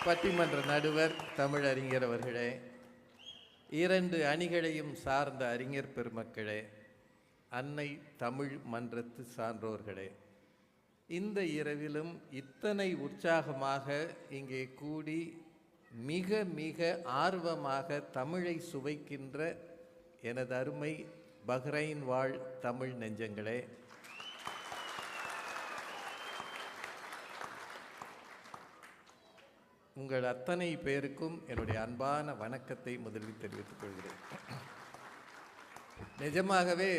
பட்டிமன்ற நடுவர் தமிழறிஞர் அவர்களே, இரண்டு அணிகளையும் சார்ந்த அறிஞர் பெருமக்களே, அன்னை தமிழ் மன்றத்து சான்றோர்களே, இந்த இரவிலும் இத்தனை உற்சாகமாக இங்கே கூடி மிக மிக ஆர்வமாக தமிழை சுவைக்கின்ற எனது அருமை பஹ்ரைன் வாழ் தமிழ் நெஞ்சங்களே, உங்கள் அத்தனை பேருக்கும் என்னுடைய அன்பான வணக்கத்தை முதலில் தெரிவித்துக் கொள்கிறேன். நிஜமாகவே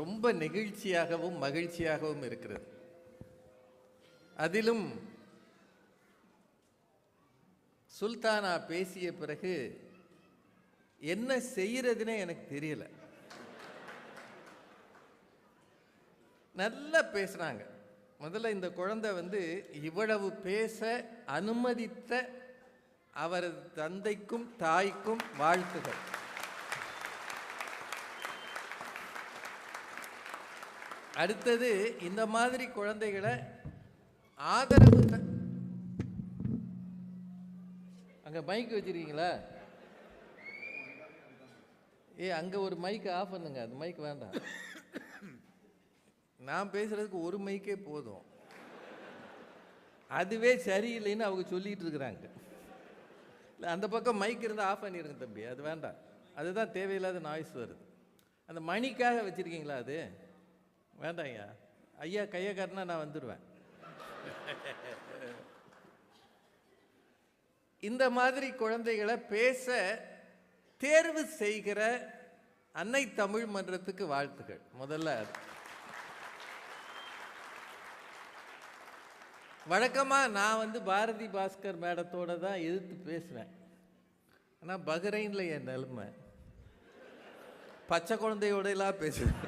ரொம்ப நெகிழ்ச்சியாகவும் மகிழ்ச்சியாகவும் இருக்கிறது. அதிலும் சுல்தானா பேசிய பிறகு என்ன செய்யறதுன்னே எனக்கு தெரியல. நல்லா பேசுனாங்க. முதல்ல இந்த குழந்தை இவ்வளவு பேச அனுமதித்த அவரது தந்தைக்கும் தாய்க்கும் வாழ்த்துகள். அடுத்தது, இந்த மாதிரி குழந்தைகளை ஆதரவு அங்க மைக் வச்சிருக்கீங்களா? அங்க ஒரு மைக் ஆஃப் பண்ணுங்க. அந்த மைக் வேண்டாம். நான் பேசுறதுக்கு ஒரு மைக்கே போதும். அதுவே சரியில்லைன்னு அவங்க சொல்லிட்டு இருக்கிறாங்க. அந்த பக்கம் மைக் இருந்தால் ஆஃப் பண்ணிடுங்க தம்பி, அது வேண்டாம். அதுதான் தேவையில்லாத நாய்ஸ் வருது. அந்த மணிக்காக வச்சிருக்கீங்களா? அது வேண்டாம் ஐயா. ஐயா கையை காட்டினா நான் வந்துடுவேன். இந்த மாதிரி குழந்தைகளை பேச தேர்வு செய்கிற அன்னை தமிழ் மன்றத்துக்கு வாழ்த்துக்கள். முதல்ல வழக்கமாக நான் பாரதி பாஸ்கர் மேடத்தோடு தான் எதிர்த்து பேசுவேன். ஆனால் பஹ்ரைனில் என் நிலைமை பச்சை குழந்தையோடலாம் பேசுவேன்.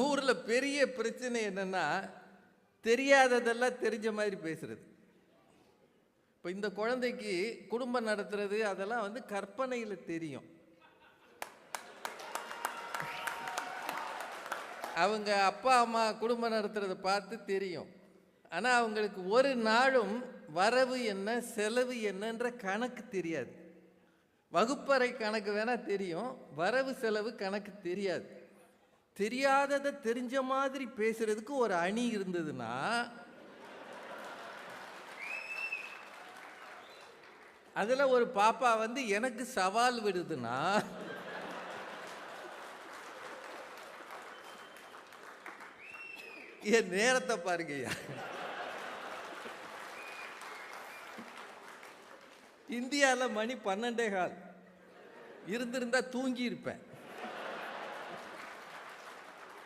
ஊரில் பெரிய பிரச்சனை என்னென்னா, தெரியாததெல்லாம் தெரிஞ்ச மாதிரி பேசுறது. இப்போ இந்த குழந்தைக்கு குடும்பம் நடத்துறது அதெல்லாம் கற்பனையில் தெரியும். அவங்க அப்பா அம்மா குடும்பம் நடத்துறதை பார்த்து தெரியும். ஆனால் அவங்களுக்கு ஒரு நாளும் வரவு என்ன செலவு என்னன்ற கணக்கு தெரியாது. வகுப்பறை கணக்கு வேணால் தெரியும், வரவு செலவு கணக்கு தெரியாது. தெரியாததை தெரிஞ்ச மாதிரி பேசுறதுக்கு ஒரு அணி இருந்ததுன்னா அதில் ஒரு பாப்பா எனக்கு சவால் விடுதுன்னா என் நேரத்தை பாருங்கய்யா. இந்தியாவில் மணி 12:15 இருந்திருந்தா தூங்கி இருப்பேன்.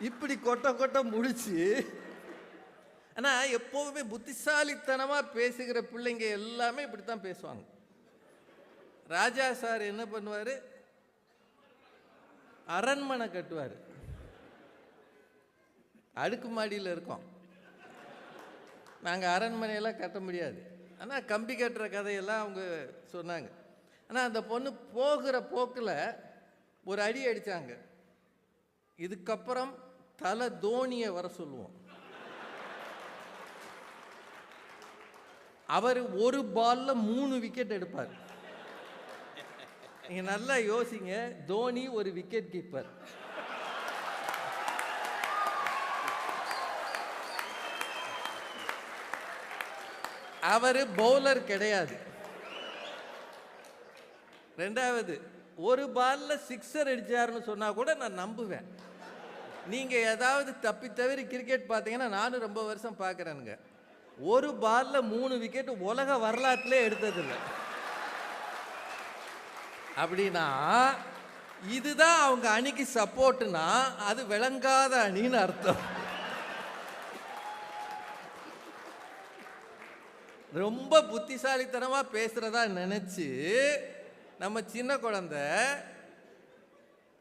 இப்படி கொட்ட முடிச்சு. ஆனால் எப்போதுமே புத்திசாலித்தனமாக பேசுகிற பிள்ளைங்க எல்லாமே இப்படித்தான் பேசுவாங்க. ராஜா சார் என்ன பண்ணுவார்? அரண்மனை கட்டுவார். அடுக்குமாடியில் இருக்கோம். நாங்கள் அரண்மனையெல்லாம் கட்ட முடியாது. ஆனால் கம்பி கட்டுற கதையெல்லாம் அவங்க சொன்னாங்க. ஆனால் அந்த பொண்ணு போகிற போக்கில் ஒரு அடி அடித்தாங்க. இதுக்கப்புறம் தலை தோனியை வர சொல்லுவோம். அவர் ஒரு பாலில் 3 விக்கெட் எடுப்பார். நீங்கள் நல்லா யோசிங்க. தோனி ஒரு விக்கெட் கீப்பர். அவர் பவுலர் கிடையாது. ரெண்டாவது, ஒரு பாலில் 6 அடிச்சாருன்னு சொன்னா கூட நான் நம்புவேன். நீங்க ஏதாவது தப்பி தவிர கிரிக்கெட் பார்த்தீங்கன்னா, நானும் ரொம்ப வருஷம் பார்க்குறேனுங்க, ஒரு பாலில் 3 விக்கெட் உலக வரலாற்றிலே எடுத்ததில்லை. அப்படின்னா இதுதான் அவங்க அணிக்கு சப்போர்ட்னா அது விளங்காத அணின்னு அர்த்தம். ரொம்ப புத்திசாலித்தனமாக பேசுகிறதா நினச்சி நம்ம சின்ன குழந்தை,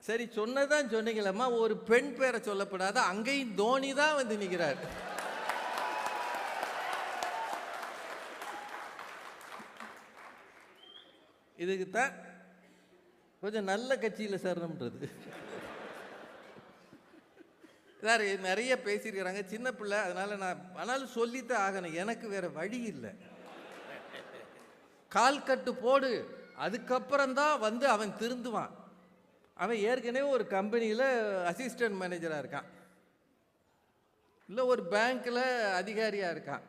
சரி சொன்னதான் சொன்னீங்களம்மா, ஒரு பெண் பேரை சொல்லப்படாத, அங்கேயும் தோனி தான் நிற்கிறார். இதுக்குத்தான் கொஞ்சம் நல்ல கட்சியில் சேரணும்ன்றது. சார் நிறைய பேசியிருக்கிறாங்க, சின்ன பிள்ளை, அதனால் நான் ஆனாலும் சொல்லித்தான் ஆகணும், எனக்கு வேறு வழி இல்லை. கால் கட்டு போடு, அதுக்கப்புறம்தான் வந்து அவன் திருந்துவான். அவன் ஏற்கனவே ஒரு கம்பெனியில் அசிஸ்டன்ட் மேனேஜராக இருக்கான், இல்லை ஒரு பேங்க்கில் அதிகாரியாக இருக்கான்.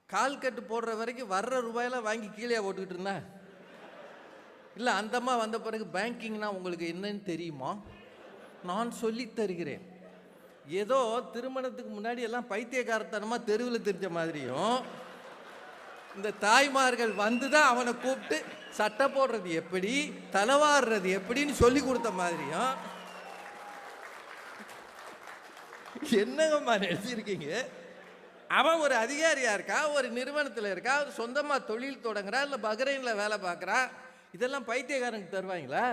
கால் கட்டு போடுற வரைக்கும் வர்ற ரூபாயெல்லாம் வாங்கி கீழே போட்டுக்கிட்டு இருந்தா இல்லை. அந்தம்மா வந்த பிறகு பேங்கிங்னா உங்களுக்கு என்னன்னு தெரியுமா, நான் சொல்லி தருகிறேன். ஏதோ திருமணத்துக்கு முன்னாடி எல்லாம் பைத்தியக்காரத்தனமாக தெருவில் தெரிஞ்ச மாதிரியும், இந்த தாய்மார்கள் வந்து தான் அவனை கூப்பிட்டு சட்டை போடுறது எப்படி, தலைவாடுறது எப்படின்னு சொல்லி கொடுத்த மாதிரியும். என்னங்கம்மா நினைச்சிருக்கீங்க? அவன் ஒரு அதிகாரியா இருக்கா, ஒரு நிறுவனத்தில் இருக்கா, சொந்தமாக தொழில் தொடங்குறா, இல்லை பஹ்ரைனில் வேலை பார்க்குறா. இதெல்லாம் பைத்தியக்காரனுக்கு தருவாங்களா?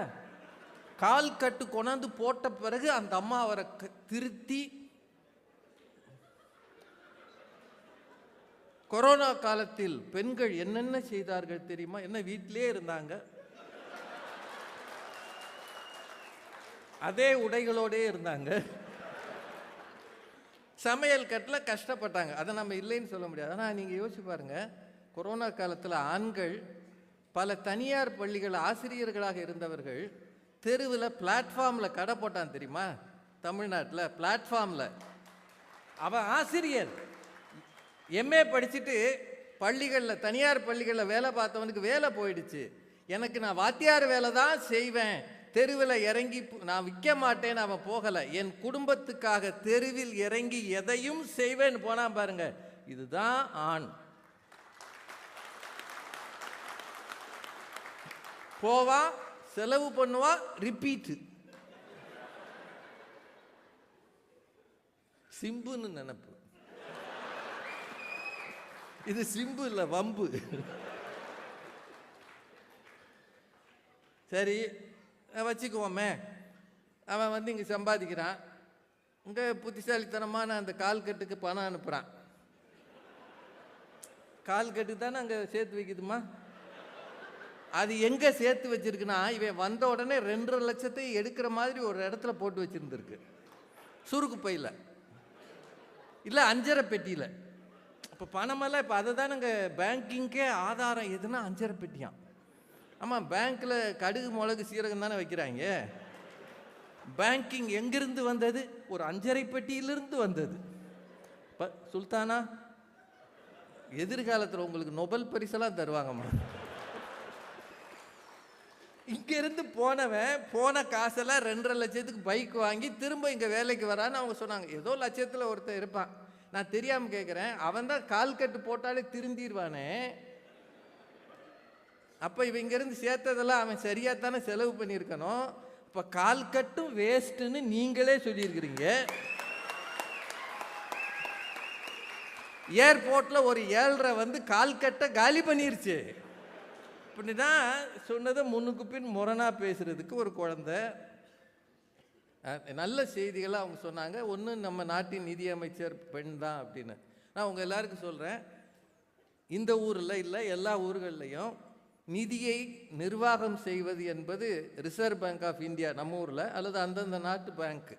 கால் கட்டு கொண்டாந்து போட்ட பிறகு அந்த அம்மா அவரை திருத்தி. கொரோனா காலத்தில் பெண்கள் என்னென்ன செய்தார்கள் தெரியுமா? என்ன வீட்டிலே இருந்தாங்க, அதே உடைகளோடே இருந்தாங்க, சமையல் கட்டில் கஷ்டப்பட்டாங்க. அதை நம்ம இல்லைன்னு சொல்ல முடியாது. ஆனால் நீங்கள் யோசிச்சு பாருங்கள், கொரோனா காலத்தில் ஆண்கள் பல தனியார் பள்ளிகள் ஆசிரியர்களாக இருந்தவர்கள் தெருவில் பிளாட்ஃபார்மில் கடை போட்டான் தெரியுமா? தமிழ்நாட்டில் பிளாட்ஃபார்மில் அவன் ஆசிரியர், எம்ஏ படிச்சுட்டு பள்ளிகளில், தனியார் பள்ளிகளில் வேலை பார்த்தவனுக்கு வேலை போயிடுச்சு. எனக்கு நான் வாத்தியார் வேலை தான் செய்வேன், தெருவில் இறங்கி நான் விற்க மாட்டேன்னு அவன் போகலை. என் குடும்பத்துக்காக தெருவில் இறங்கி எதையும் செய்வேன்னு போனான் பாருங்க. இதுதான் ஆண். போவா, செலவு பண்ணுவா, ரிப்பீட்டு. சிம்புன்னு நினைப்பு. இது சிம்பு இல்லை, வம்பு. சரி வச்சுக்குவோமே, அவன் வந்து இங்கே சம்பாதிக்கிறான், இங்கே புத்திசாலித்தனமான அந்த கால் கட்டுக்கு பணம் அனுப்புகிறான். கால் கட்டு தானே அங்கே சேர்த்து வைக்குதுமா? அது எங்கே சேர்த்து வச்சிருக்குன்னா, இவன் வந்த உடனே 2.5 லட்சத்தை எடுக்கிற மாதிரி ஒரு இடத்துல போட்டு வச்சுருந்துருக்கு, சுருக்கு பையில் இல்லை 5.5 பெட்டியில். இப்போ பணமெல்லாம் இப்போ அதை தானே இங்கே பேங்கிங்கே ஆதாரம் எதுனா 5.5 பெட்டியான். ஆமாம், பேங்க்கில் கடுகு மிளகு சீரகம் தானே வைக்கிறாங்க. பேங்கிங் எங்கிருந்து வந்தது? ஒரு 5.5 பெட்டியிலிருந்து வந்தது. இப்போ சுல்தானா, எதிர்காலத்தில் உங்களுக்கு நொபல் பரிசெல்லாம் தருவாங்கம்மா. இங்கேருந்து போனவன் போன காசெல்லாம் 2.5 லட்சத்துக்கு பைக் வாங்கி திரும்ப இங்கே வேலைக்கு வரான்னு அவங்க சொன்னாங்க. ஏதோ லட்சத்தில் ஒருத்தர் இருப்பான், நான் தெரியாமல் கேட்குறேன், அவன் தான் கால் கட்டு போட்டாலே திருந்திடுவானே. அப்போ இவன் இங்கேருந்து சேர்த்ததெல்லாம் அவன் சரியாக தானே செலவு பண்ணியிருக்கணும். இப்போ கால் கட்டும் வேஸ்ட்டுன்னு நீங்களே சொல்லியிருக்கிறீங்க. ஏர்போர்ட்டில் ஒரு 7.5 வந்து கால் கட்டை காலி பண்ணிருச்சு. இப்படி தான் சொன்னதை முன்னுக்கு பின் முரணாக பேசுகிறதுக்கு ஒரு குழந்தை. நல்ல செய்திகளை அவங்க சொன்னாங்க. ஒன்று, நம்ம நாட்டின் நிதியமைச்சர் பெண் தான் அப்படின்னு. நான் உங்கள் எல்லாருக்கும் சொல்கிறேன், இந்த ஊரில் இல்லை எல்லா ஊர்கள்லையும் நிதியை நிர்வாகம் செய்வது என்பது ரிசர்வ் பேங்க் ஆஃப் இந்தியா நம்ம ஊரில் அல்லது அந்தந்த நாட்டு பேங்க்கு.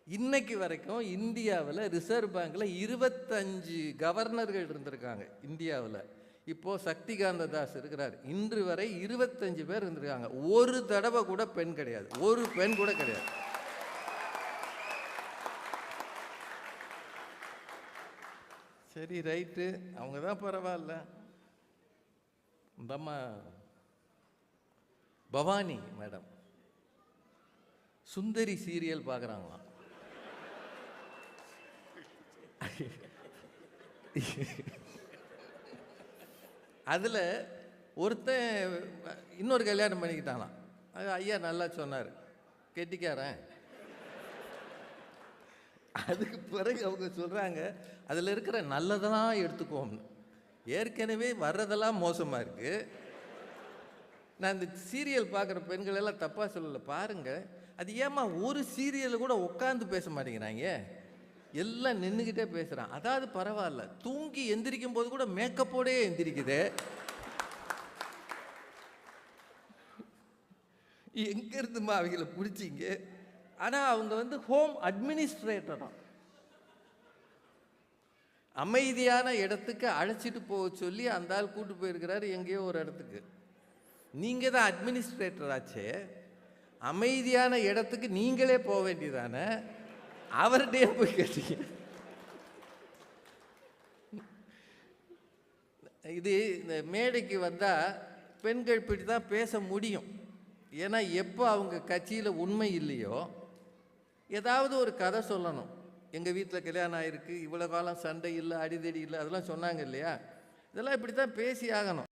இன்னைக்கு வரைக்கும் இந்தியாவில் ரிசர்வ் பேங்க்கில் 25 கவர்னர்கள் இருந்திருக்காங்க இந்தியாவில். இப்போது சக்திகாந்த தாஸ் இருக்கிறார். இன்று வரை 25 பேர் இருந்திருக்காங்க. ஒரு தடவை கூட பெண் கிடையாது, ஒரு பெண் கூட கிடையாது. சரி, ரைட்டு, அவங்க தான் பரவாயில்ல. இந்த அம்மா பவானி மேடம் சுந்தரி சீரியல் பார்க்குறாங்களாம். அதில் ஒருத்தன் இன்னொரு கல்யாணம் பண்ணிக்கிட்டானாம். அது ஐயா நல்லா சொன்னார், கெட்டிக்காரன். அதுக்கு பிறகு அவங்க சொல்கிறாங்க, அதில் இருக்கிற நல்லதெல்லாம் எடுத்துக்கோம்னு. ஏற்கனவே வர்றதெல்லாம் மோசமாக இருக்குது. நான் இந்த சீரியல் பார்க்குற பெண்கள் எல்லாம் தப்பாக சொல்லலை, பாருங்கள். அது ஏமா ஒரு சீரியலில் கூட உட்காந்து பேச மாட்டேங்கிறாங்க, எல்லாம் நின்றுக்கிட்டே பேசுகிறான். அதாவது பரவாயில்ல, தூங்கி எந்திரிக்கும் போது கூட மேக்கப்போடே எந்திரிக்குது. எங்கேருந்துமா அவங்கள பிடிச்சிங்க? ஆனால் அவங்க வந்து ஹோம் அட்மினிஸ்ட்ரேட்டராக அமைதியான இடத்துக்கு அழைச்சிட்டு போக சொல்லி அந்த ஆள் கூட்டு போயிருக்கிறாரு எங்கேயோ ஒரு இடத்துக்கு. நீங்கள் தான் அட்மினிஸ்ட்ரேட்டர் ஆச்சே, அமைதியான இடத்துக்கு நீங்களே போக வேண்டியதானே, அவர்கிட்டயே போய் கேட்டீங்க. இது இந்த மேடைக்கு வந்தால் பெண்கள் இப்படி தான் பேச முடியும். ஏன்னா எப்போ அவங்க கட்சியில் உண்மை இல்லையோ ஏதாவது ஒரு கதை சொல்லணும். எங்கள் வீட்டில் கல்யாணம் ஆகிருக்கு, இவ்வளோ காலம் சண்டை இல்லை, அடிதடி இல்லை, அதெல்லாம் சொன்னாங்க இல்லையா, இதெல்லாம் இப்படி தான் பேசி ஆகணும்.